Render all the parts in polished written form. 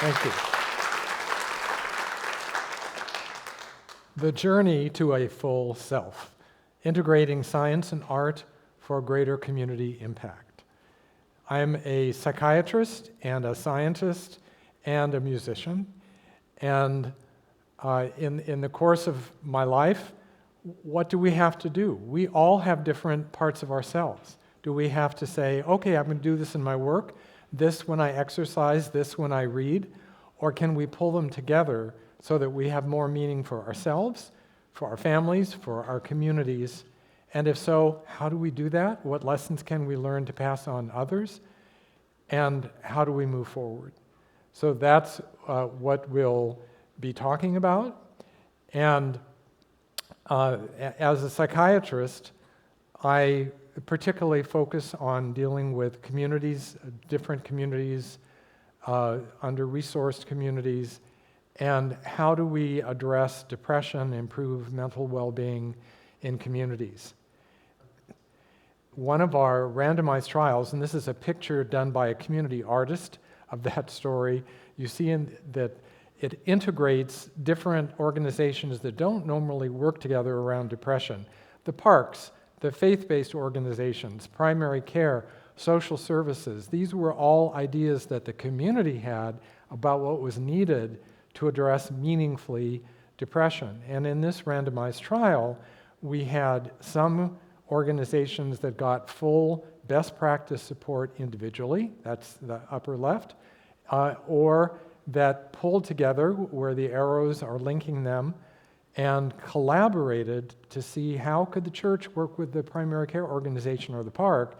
Thank you. The Journey to a Full Self, Integrating Science and Art for Greater Community Impact. I'm a psychiatrist and a scientist and a musician, and in the course of my life, what do we have to do? We all have different parts of ourselves. Do we have to say, okay, I'm going to do this in my work, this when I exercise, this when I read, or can we pull them together so that we have more meaning for ourselves, for our families, for our communities? And if so, how do we do that? What lessons can we learn to pass on others? And how do we move forward? So that's what we'll be talking about. And as a psychiatrist, I particularly focus on dealing with communities, different communities, under-resourced communities, and how do we address depression, improve mental well-being in communities. One of our randomized trials, and this is a picture done by a community artist of that story, you see that it integrates different organizations that don't normally work together around depression. The parks, the faith-based organizations, primary care, social services, these were all ideas that the community had about what was needed to address meaningfully depression. And in this randomized trial, we had some organizations that got full best practice support individually, that's the upper left, or that pulled together where the arrows are linking them and collaborated to see how could the church work with the primary care organization or the park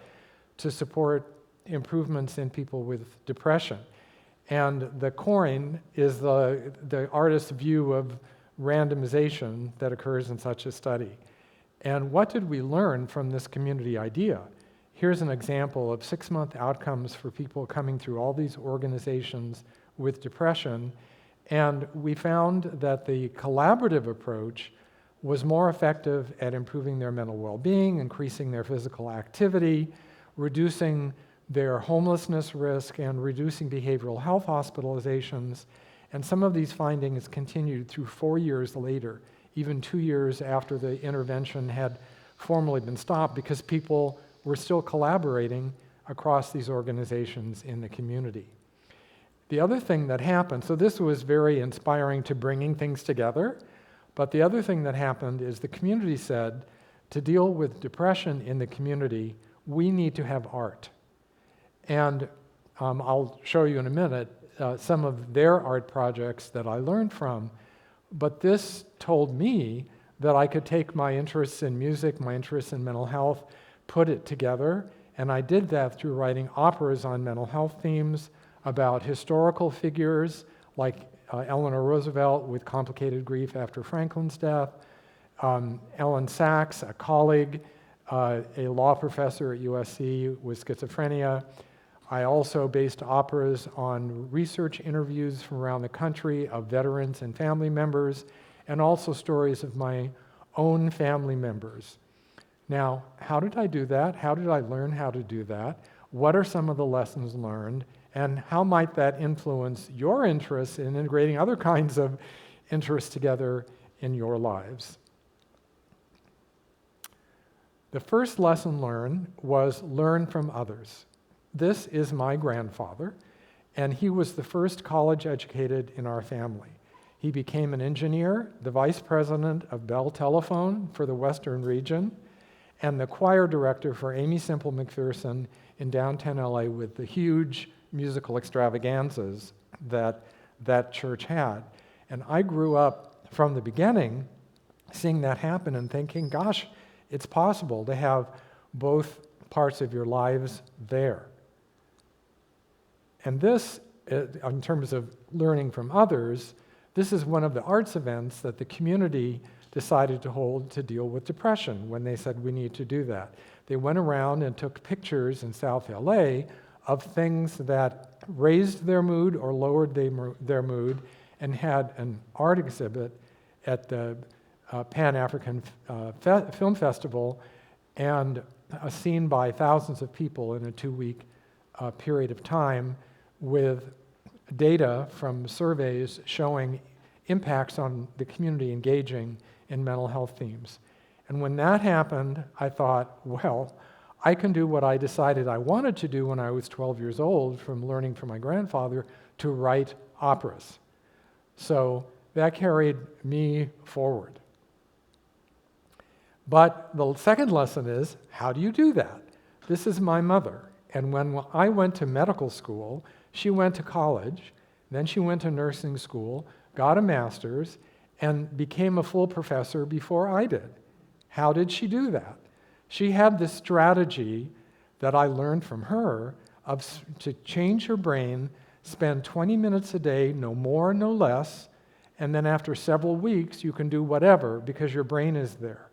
to support improvements in people with depression. And the coin is the artist's view of randomization that occurs in such a study. And what did we learn from this community idea? Here's an example of 6-month outcomes for people coming through all these organizations with depression. And we found that the collaborative approach was more effective at improving their mental well-being, increasing their physical activity, reducing their homelessness risk, and reducing behavioral health hospitalizations. And some of these findings continued through 4 years later, even 2 years after the intervention had formally been stopped, because people were still collaborating across these organizations in the community. The other thing that happened, so this was very inspiring to bringing things together, but the other thing that happened is the community said, to deal with depression in the community, we need to have art. And I'll show you in a minute some of their art projects that I learned from, but this told me that I could take my interests in music, my interests in mental health, put it together, and I did that through writing operas on mental health themes, about historical figures like Eleanor Roosevelt with complicated grief after Franklin's death, Ellen Sachs, a colleague, a law professor at USC with schizophrenia. I also based operas on research interviews from around the country of veterans and family members, and also stories of my own family members. Now, how did I do that? How did I learn how to do that? What are some of the lessons learned? And how might that influence your interests in integrating other kinds of interests together in your lives? The first lesson learned was learn from others. This is my grandfather, and he was the first college-educated in our family. He became an engineer, the vice president of Bell Telephone for the Western region, and the choir director for Aimee Semple McPherson in downtown LA with the huge musical extravaganzas that that church had. And I grew up from the beginning seeing that happen and thinking, gosh, it's possible to have both parts of your lives there. And this, in terms of learning from others, this is one of the arts events that the community decided to hold to deal with depression when they said we need to do that. They went around and took pictures in South LA of things that raised their mood or lowered their mood, and had an art exhibit at the Pan-African Film Festival, and seen by thousands of people in a 2-week period of time, with data from surveys showing impacts on the community engaging in mental health themes. And when that happened, I thought, well, I can do what I decided I wanted to do when I was 12 years old from learning from my grandfather, to write operas. So that carried me forward. But the second lesson is, how do you do that? This is my mother. And when I went to medical school, she went to college, then she went to nursing school, got a master's, and became a full professor before I did. How did she do that? She had this strategy that I learned from her to change her brain, spend 20 minutes a day, no more, no less, and then after several weeks, you can do whatever because your brain is there.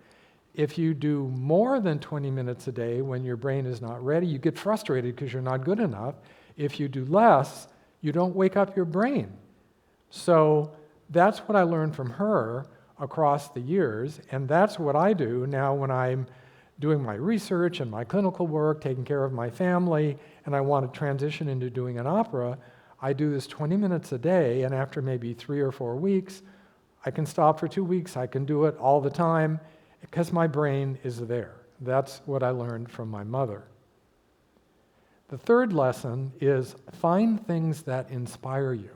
If you do more than 20 minutes a day when your brain is not ready, you get frustrated because you're not good enough. If you do less, you don't wake up your brain. So that's what I learned from her across the years, and that's what I do now when I'm doing my research and my clinical work, taking care of my family, and I want to transition into doing an opera. I do this 20 minutes a day, and after maybe 3 or 4 weeks, I can stop for 2 weeks. I can do it all the time because my brain is there. That's what I learned from my mother. The third lesson is find things that inspire you,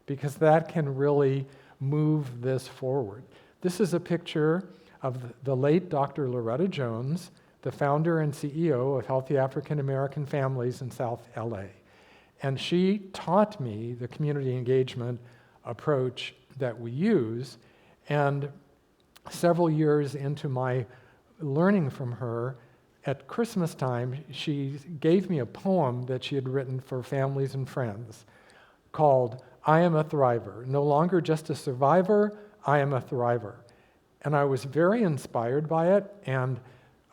because that can really move this forward. This is a picture of the late Dr. Loretta Jones, the founder and CEO of Healthy African American Families in South LA. And she taught me the community engagement approach that we use, and several years into my learning from her, at Christmas time, she gave me a poem that she had written for families and friends called I Am a Thriver. No longer just a survivor, I am a thriver. And I was very inspired by it and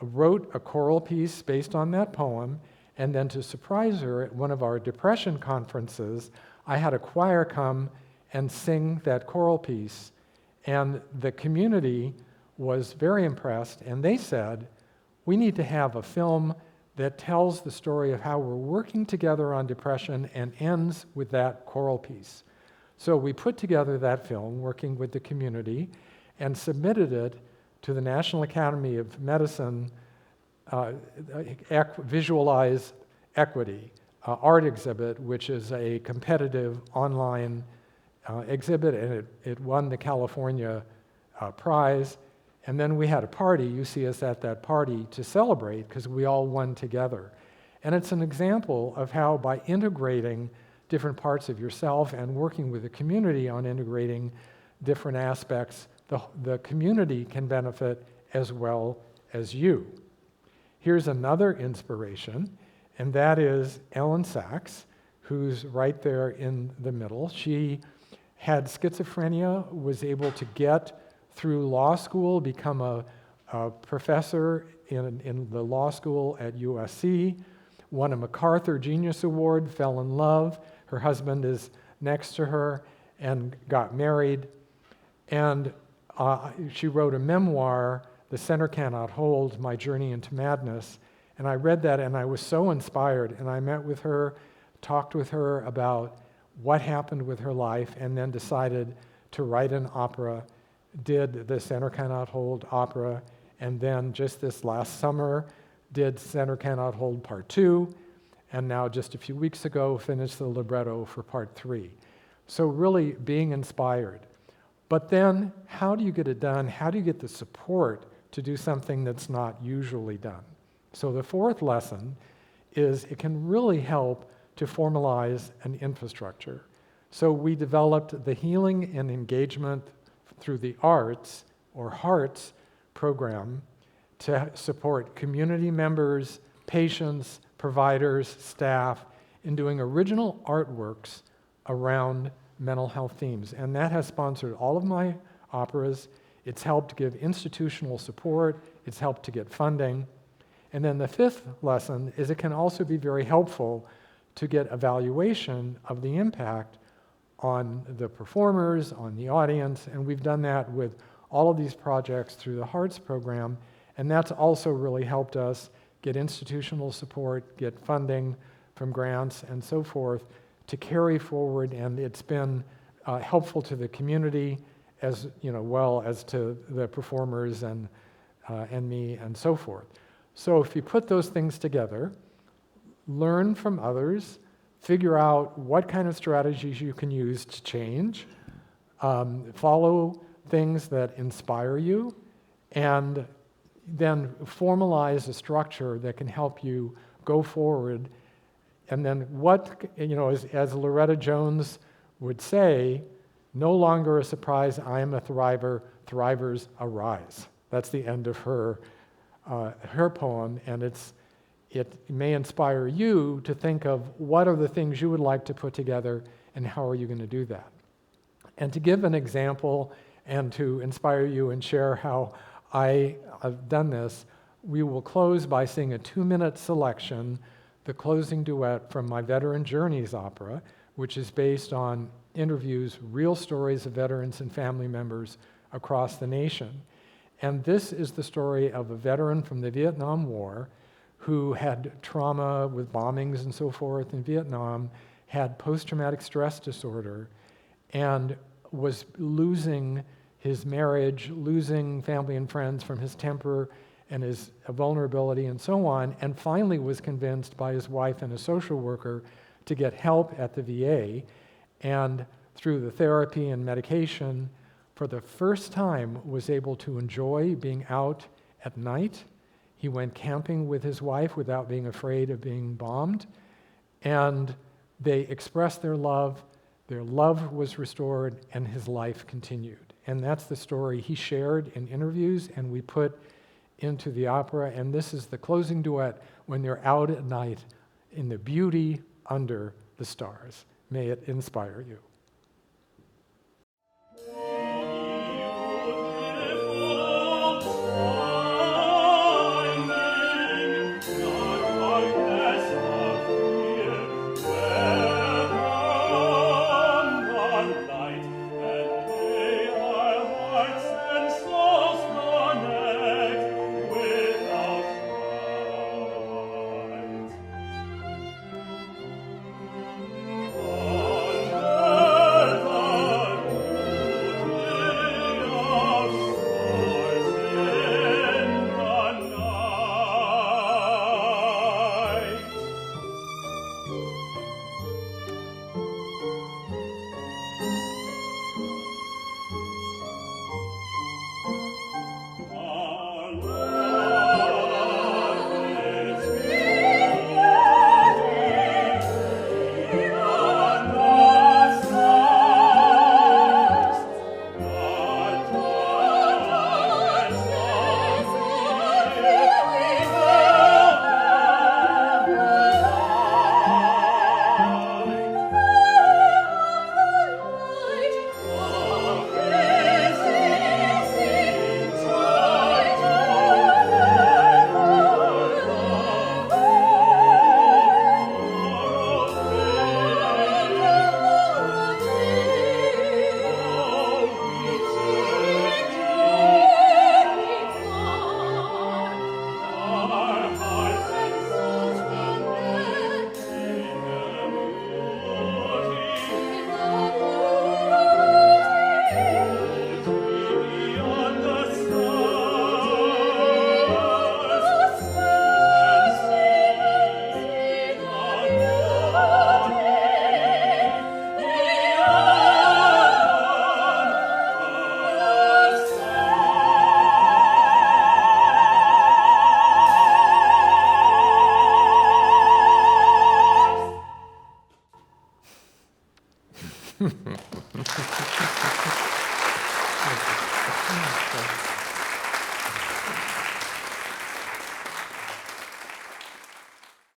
wrote a choral piece based on that poem. And then to surprise her, at one of our depression conferences, I had a choir come and sing that choral piece. And the community was very impressed, and they said, we need to have a film that tells the story of how we're working together on depression and ends with that choral piece. So we put together that film, working with the community, and submitted it to the National Academy of Medicine Visualize Equity art exhibit, which is a competitive online exhibit, and it won the California prize. And then we had a party, you see us at that party, to celebrate because we all won together. And it's an example of how by integrating different parts of yourself and working with the community on integrating different aspects, the community can benefit as well as you. Here's another inspiration, and that is Ellen Sachs, who's right there in the middle. She had schizophrenia, was able to get through law school, become a professor in the law school at USC, won a MacArthur Genius Award, fell in love. Her husband is next to her, and got married. And she wrote a memoir, The Center Cannot Hold, My Journey into Madness. And I read that and I was so inspired. And I met with her, talked with her about what happened with her life, and then decided to write an opera, did The Center Cannot Hold opera, and then just this last summer did Center Cannot Hold Part 2, and now just a few weeks ago finished the libretto for Part 3. So really being inspired. But then, how do you get it done? How do you get the support to do something that's not usually done? So the fourth lesson is it can really help to formalize an infrastructure. So we developed the Healing and Engagement through the Arts, or HEARTS, program to support community members, patients, providers, staff in doing original artworks around mental health themes. And that has sponsored all of my operas. It's helped give institutional support. It's helped to get funding. And then the fifth lesson is it can also be very helpful to get evaluation of the impact on the performers, on the audience, and we've done that with all of these projects through the HEARTS program, and that's also really helped us get institutional support, get funding from grants and so forth to carry forward, and it's been helpful to the community as well as to the performers and me and so forth. So if you put those things together, learn from others, figure out what kind of strategies you can use to change, follow things that inspire you, and then formalize a structure that can help you go forward. And then as Loretta Jones would say, no longer a surprise, I am a thriver, thrivers arise. That's the end of her poem, and it may inspire you to think of what are the things you would like to put together and how are you going to do that. And to give an example and to inspire you and share how I have done this, we will close by singing a 2-minute selection, the closing duet from my Veteran Journeys opera, which is based on interviews, real stories of veterans and family members across the nation. And this is the story of a veteran from the Vietnam War who had trauma with bombings and so forth in Vietnam, had post-traumatic stress disorder, and was losing his marriage, losing family and friends from his temper and his vulnerability and so on, and finally was convinced by his wife and a social worker to get help at the VA. And through the therapy and medication, for the first time was able to enjoy being out at night. He went camping with his wife without being afraid of being bombed, and they expressed their love was restored, and his life continued. And that's the story he shared in interviews, and we put into the opera, and this is the closing duet when they're out at night in the beauty under the stars. May it inspire you.